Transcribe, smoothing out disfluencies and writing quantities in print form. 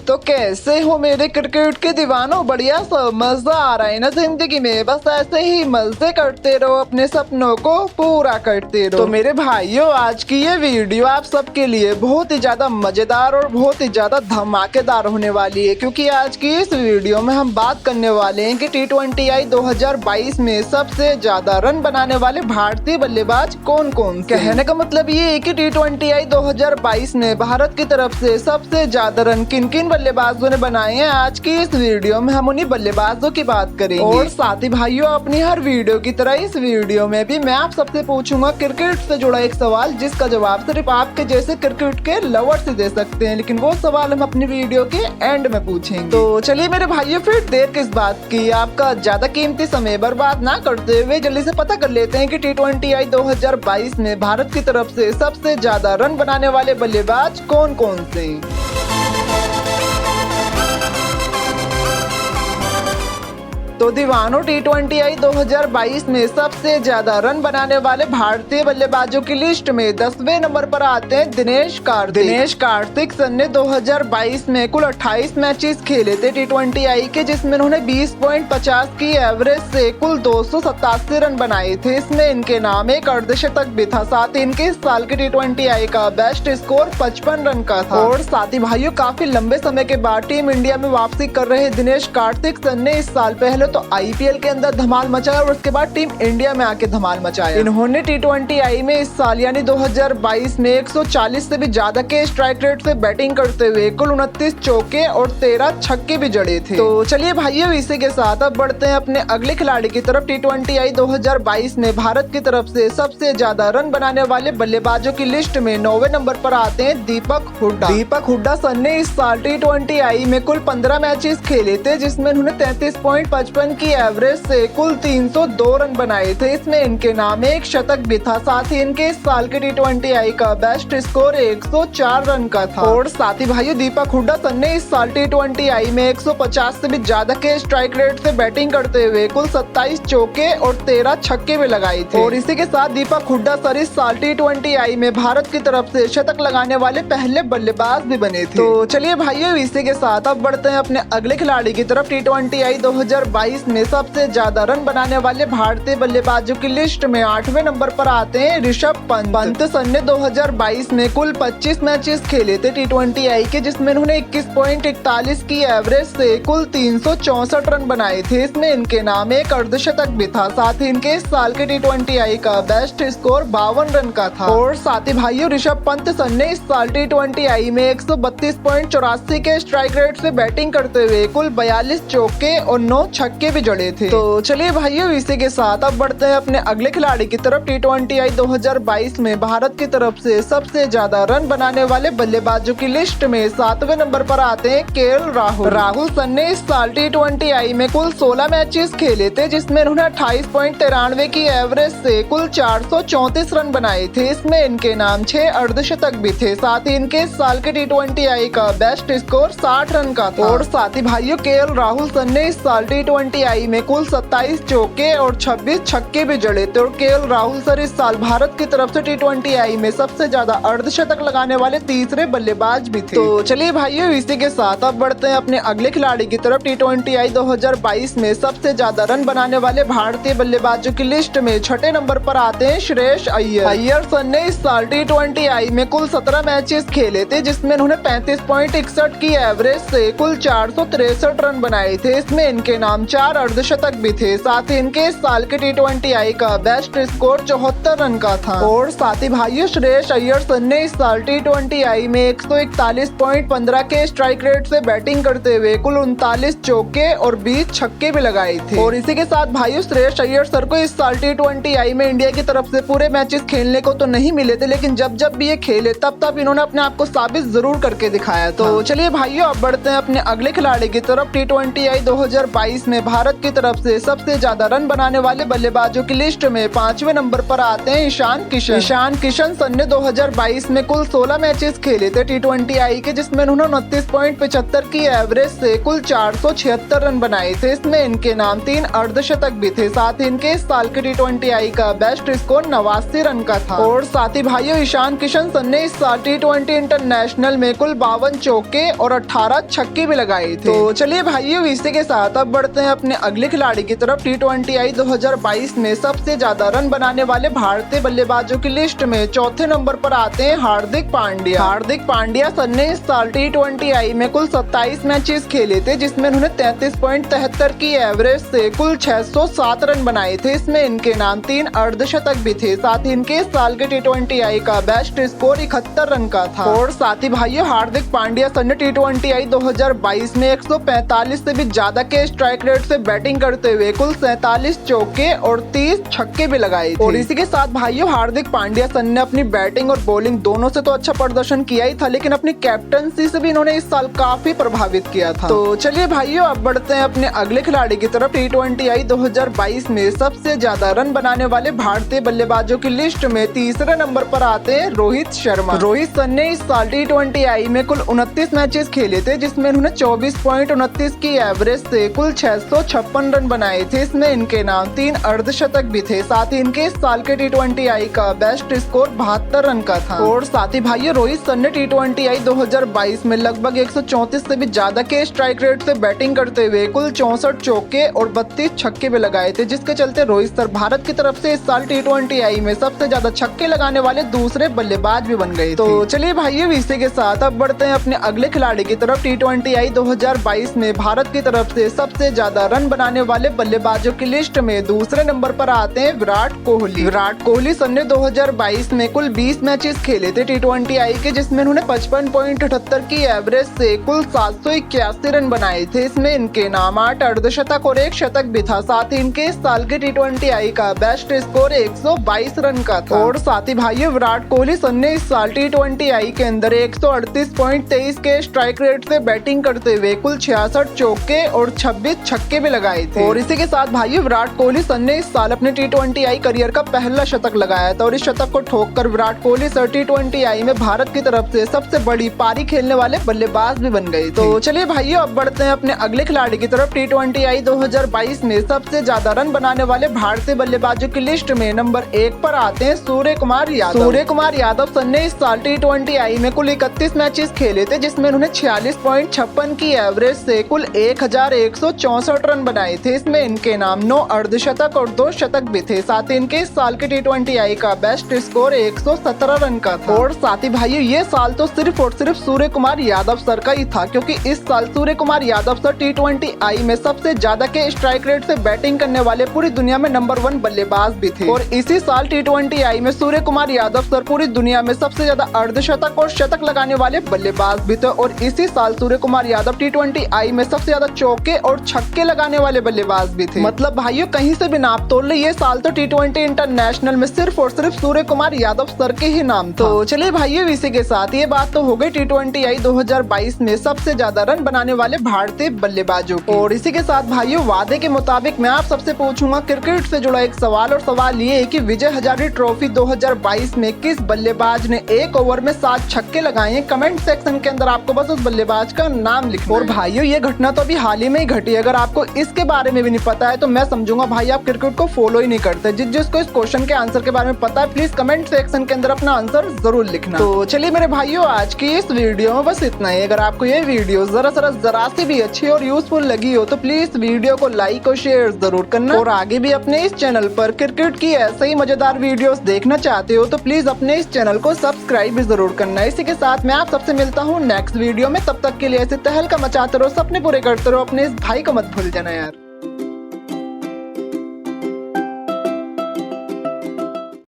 तो कैसे हो मेरे क्रिकेट के दीवानों, बढ़िया सब मजा आ रहा है ना जिंदगी में। बस ऐसे ही मजे करते रहो, अपने सपनों को पूरा करते रहो। तो मेरे भाइयों, आज की ये वीडियो आप सबके लिए बहुत ही ज्यादा मजेदार और बहुत ही ज्यादा धमाकेदार होने वाली है, क्योंकि आज की इस वीडियो में हम बात करने वाले हैं कि T20I 2022 में सबसे ज्यादा रन बनाने वाले भारतीय बल्लेबाज कौन कौन। कहने का मतलब ये है कि T20I 2022 में भारत की तरफ से सबसे ज्यादा रन किन किन बल्लेबाजों ने बनाए हैं। आज की इस वीडियो में हम उन्हीं बल्लेबाजों की बात करेंगे। और साथ ही भाइयों, अपनी हर वीडियो की तरह इस वीडियो में भी मैं आप सबसे पूछूंगा क्रिकेट से जुड़ा एक सवाल, जिसका जवाब सिर्फ आपके जैसे क्रिकेट के लवर से दे सकते हैं, लेकिन वो सवाल हम अपनी वीडियो के एंड में पूछेंगे। तो चलिए मेरे भाइयों, फिर देर किस बात की, आपका ज्यादा कीमती समय बर्बाद ना करते हुए जल्दी से पता कर लेते हैं कि T20I 2022 में भारत की तरफ से सबसे ज्यादा रन बनाने वाले बल्लेबाज कौन कौन से। तो दीवानों, T20I 2022 में सबसे ज्यादा रन बनाने वाले भारतीय बल्लेबाजों की लिस्ट में 10वें नंबर पर आते हैं दिनेश कार्तिक सन ने 2022 में कुल 28 मैचेस खेले थे T20I के, जिसमें उन्होंने 20.50 की एवरेज से कुल 287 रन बनाए थे। इसमें इनके नाम एक अर्धशतक भी था। साथ ही इनके इस साल के T20I का बेस्ट स्कोर 55 रन का था। और साथ ही भाइयों, काफी लंबे समय के बाद टीम इंडिया में वापसी कर रहे दिनेश कार्तिक सन ने इस साल पहले तो IPL के अंदर धमाल मचाया और उसके बाद टीम इंडिया में आके धमाल मचाया। इन्होंने T20I में इस साल यानी 2022 में 140 से भी ज्यादा के स्ट्राइक रेट से बैटिंग करते हुए कुल 29 चौके और 13 छक्के भी जड़े थे। तो चलिए भाइयों, इसी के साथ अब बढ़ते हैं अपने अगले खिलाड़ी की तरफ। T20I 2022 में भारत की तरफ से सबसे ज्यादा रन बनाने वाले बल्लेबाजों की लिस्ट में 9वें नंबर पर आते हैं दीपक हुड्डा सन ने इस साल T20I में कुल 15 मैचेस खेले थे, जिसमें उन्होंने 33.55 की एवरेज से कुल 302 रन बनाए थे। इसमें इनके नाम एक शतक भी था। साथ ही इनके इस साल के T20I का बेस्ट स्कोर 104 रन का था। और साथ ही भाइयों, दीपक हुड्डा सन ने इस साल T20I में 150 से भी ज्यादा के स्ट्राइक रेट से बैटिंग करते हुए कुल 27 चौके और 13 छक्के भी लगाए थे। और इसी के साथ दीपक हुड्डा सर इस साल T20I में भारत की तरफ से शतक लगाने वाले पहले बल्लेबाज भी बने थे। तो चलिए भाइयों, इसी के साथ अब बढ़ते हैं अपने अगले खिलाड़ी की तरफ। T20I 2022 में सबसे ज्यादा रन बनाने वाले भारतीय बल्लेबाजों की लिस्ट में 8वें नंबर पर आते हैं ऋषभ पंत सन ने 2022 में कुल 25 मैचेस खेले थे T20I के, जिसमें उन्होंने 21.41 की एवरेज से कुल 364 रन बनाए थे। इसमें इनके नाम एक अर्धशतक भी था। साथ ही इनके इस साल के T20I का बेस्ट स्कोर 52 रन का था। और साथ ही भाइयों, ऋषभ पंत सन ने इस साल T20I में 132.84 के स्ट्राइक रेट से बैटिंग करते हुए कुल 42 चौके और 9 छक्के भी जड़े थे। तो चलिए भाइयों, इसी के साथ अब बढ़ते हैं अपने अगले खिलाड़ी की तरफ। T20I 2022 में भारत की तरफ से सबसे ज्यादा रन बनाने वाले बल्लेबाजों की लिस्ट में 7वें नंबर पर आते हैं KL राहुल सन ने इस साल T20I में कुल 16 मैचेस खेले थे, जिसमें उन्होंने 28.93 की एवरेज से कुल 434 रन बनाए थे। इसमें इनके नाम 6 अर्धशतक भी थे। साथ ही इनके इस साल के T20I का बेस्ट स्कोर 60 रन का था। और साथ ही भाइयों, KL राहुल सन ने इस साल T20I में कुल 27 चौके और 26 छक्के भी जड़े थे। और KL राहुल सर इस साल भारत की तरफ से T20I में सबसे ज्यादा अर्धशतक लगाने वाले तीसरे बल्लेबाज भी थे। तो चलिए भाइयों, इसी के साथ अब बढ़ते हैं अपने अगले खिलाड़ी की तरफ। T20I 2022 में सबसे ज्यादा रन बनाने वाले भारतीय बल्लेबाजों की लिस्ट में 6ठे नंबर पर आते हैं श्रेयस अय्यर सन ने इस साल T20I में कुल 17 मैचेस खेले थे, जिसमें उन्होंने 35.61 की एवरेज से कुल 463 रन बनाए थे। इसमें इनके नाम 4 अर्धशतक भी थे। साथ ही इनके इस साल के T20I का बेस्ट स्कोर 74 रन का था। और साथ ही भाइयों, श्रेयस अय्यर सन ने इस साल T20I में 141.15 के स्ट्राइक रेट से बैटिंग करते हुए कुल 39 चौके और 20 छक्के भी लगाए थे। और इसी के साथ भाइयों, श्रेयस अय्यर सर को इस साल T20I में इंडिया की तरफ से पूरे मैचेस खेलने को तो नहीं मिले थे, लेकिन जब जब भी ये खेले तब इन्होंने अपने आप को साबित जरूर करके दिखाया। तो चलिए भाइयों, अब बढ़ते हैं अपने अगले खिलाड़ी की तरफ। T20I 2022 में भारत की तरफ से सबसे ज्यादा रन बनाने वाले बल्लेबाजों की लिस्ट में 5वें नंबर पर आते हैं ईशान किशन। ईशान किशन सन ने 2022 में कुल 16 मैचेस खेले थे T20I के, जिसमें उन्होंने 29.75 की एवरेज से कुल 476 रन बनाए थे। इसमें इनके नाम 3 अर्धशतक भी थे। साथ ही इनके इस साल के T20I का बेस्ट स्कोर 89 रन का था। और साथ ही भाइयों ईशान किशन सन ने इस साल T20 इंटरनेशनल में कुल 52 चौके और 18 छक्के भी लगाए थे। तो चलिए भाइयों, इसी के साथ अब बढ़ते हैं अपने अगले खिलाड़ी की तरफ। T20I 2022 में सबसे ज्यादा रन बनाने वाले भारतीय बल्लेबाजों की लिस्ट में चौथे नंबर पर आते हैं हार्दिक पांड्या। हार्दिक पांड्या सन ने इस साल T20I में कुल 27 मैचेस खेले थे, जिसमें उन्होंने 33.73 की एवरेज से कुल 607 रन बनाए थे। इसमें इनके नाम 3 अर्धशतक भी थे। साथ ही इनके इस साल के T20I का बेस्ट स्कोर 71 रन का था। और साथ ही भाइयों हार्दिक पांड्या सन ने T20I 2022 में 145 से भी ज्यादा के स्ट्राइक रेट से बैटिंग करते हुए कुल 47 चौके और 30 छक्के भी लगाए थे। और इसी के साथ भाइयों हार्दिक पांड्या सन ने अपनी बैटिंग और बॉलिंग दोनों से तो अच्छा प्रदर्शन किया ही था, लेकिन अपनी कैप्टनसी से भी इन्होंने इस साल काफी प्रभावित किया था। तो चलिए भाइयों, अब बढ़ते हैं अपने अगले खिलाड़ी की तरफ। T20I 2022 में सबसे ज्यादा रन बनाने वाले भारतीय बल्लेबाजों की लिस्ट में तीसरे नंबर पर आते हैं रोहित शर्मा। रोहित सन ने इस साल T20I में कुल 29 मैचेस खेले थे, जिसमें उन्होंने 24.29 की एवरेज से कुल 656 रन बनाए थे। इसमें इनके नाम 3 अर्धशतक भी थे। साथ ही इनके इस साल के T20I का बेस्ट स्कोर 72 रन का था। और साथ ही भाइयों रोहित सन ने T20I 2022 में लगभग 134 से भी ज्यादा के स्ट्राइक रेट से बैटिंग करते हुए कुल 64 चौके और 32 छक्के भी लगाए थे, जिसके चलते रोहित सर भारत की तरफ से इस साल T20I में सबसे ज्यादा छक्के लगाने वाले दूसरे बल्लेबाज भी बन गए। तो चलिए भाइयों, इसी के साथ अब बढ़ते हैं अपने अगले खिलाड़ी की तरफ। T20I 2022 में भारत की तरफ से सबसे ज्यादा रन बनाने वाले बल्लेबाजों की लिस्ट में दूसरे नंबर पर आते हैं विराट कोहली। विराट कोहली सन ने 2022 में कुल 20 मैचेस खेले थे T20I के, जिसमें उन्होंने 55.78 की एवरेज से कुल 781 रन बनाए थे। इसमें इनके नाम 8 अर्धशतक और 1 शतक भी था। साथ ही इनके इस साल के T20I का बेस्ट स्कोर 122 रन का था। और साथ ही भाइयों विराट कोहली सन ने इस साल T20I के अंदर 138.23 के स्ट्राइक रेट से बैटिंग करते हुए कुल 66 चौके और 26 छक्के भी लगाए थे। और इसी के साथ भाइयों विराट कोहली सन ने इस साल अपने T20I करियर का पहला शतक लगाया था। और इस शतक को ठोककर विराट कोहली सर T20I में भारत की तरफ से सबसे बड़ी पारी खेलने वाले बल्लेबाज भी बन गए। तो चलिए भाइयों, अब बढ़ते हैं अपने अगले खिलाड़ी की तरफ। T20I 2022 में सबसे ज्यादा रन बनाने वाले भारतीय बल्लेबाजों की लिस्ट में नंबर 1 पर आते हैं सूर्य कुमार यादव। सूर्य कुमार यादव सन ने इस साल T20I में कुल 31 मैचेस खेले थे, जिसमें उन्होंने 46.56 की एवरेज से कुल 1164 रन बनाए थे। इसमें इनके नाम 9 अर्धशतक और 2 शतक भी थे। साथ ही इनके इस साल के T20I का बेस्ट स्कोर 117 रन का था। और साथ ही भाइयों ये साल तो सिर्फ और सिर्फ सूर्य कुमार यादव सर का ही था, क्योंकि इस साल सूर्य कुमार यादव सर T20I में सबसे ज्यादा के स्ट्राइक रेट से बैटिंग करने वाले पूरी दुनिया में नंबर 1 बल्लेबाज भी थे। और इसी साल T20I में सूर्य कुमार यादव सर पूरी दुनिया में सबसे ज्यादा अर्धशतक और शतक लगाने वाले बल्लेबाज भी थे। और इसी साल सूर्य कुमार यादव T20I में सबसे ज्यादा चौके और छक्के लगाने वाले बल्लेबाज भी थे। मतलब भाइयों कहीं से भी नाप तोड़ ले, ये साल तो T20 इंटरनेशनल में सिर्फ और सिर्फ सूर्य कुमार यादव सर के ही नाम था। तो चलिए भाइयों, इसी के साथ ये बात तो हो गई T20I 2022 में सबसे ज्यादा रन बनाने वाले भारतीय बल्लेबाजों की। और इसी के साथ भाइयों वादे के मुताबिक मैं आप सबसे पूछूंगा क्रिकेट से जुड़ा एक सवाल। और सवाल ये है कि विजय हजारे ट्रॉफी 2022 में किस बल्लेबाज ने 1 ओवर में 7 छक्के लगाए हैं? कमेंट सेक्शन के अंदर आपको बस उस बल्लेबाज का नाम लिखना। और भाइयों ये घटना तो अभी हाल ही में ही घटी। अगर आपको इसके बारे में भी नहीं पता है तो मैं समझूंगा भाई आप क्रिकेट को फॉलो ही नहीं करते। जिसको इस क्वेश्चन के आंसर के बारे में पता है प्लीज कमेंट सेक्शन के अंदर अपना आंसर जरूर लिखना। तो चलिए मेरे भाइयों आज की इस वीडियो में बस इतना ही। अगर आपको ये वीडियो जरा सी भी अच्छी और यूजफुल लगी हो तो प्लीज वीडियो को लाइक और शेयर जरूर करना। और आगे भी अपने इस चैनल पर क्रिकेट की ऐसे ही मजेदार वीडियोस देखना चाहते हो तो प्लीज अपने इस चैनल को सब्सक्राइब भी जरूर करना। इसी के साथ मैं आप सबसे मिलता हूँ नेक्स्ट वीडियो में। तब तक के लिए ऐसे तहलका मचाते रहो, सपने पूरे करते रहो, अपने इस भाई को मत भूल जाना यार।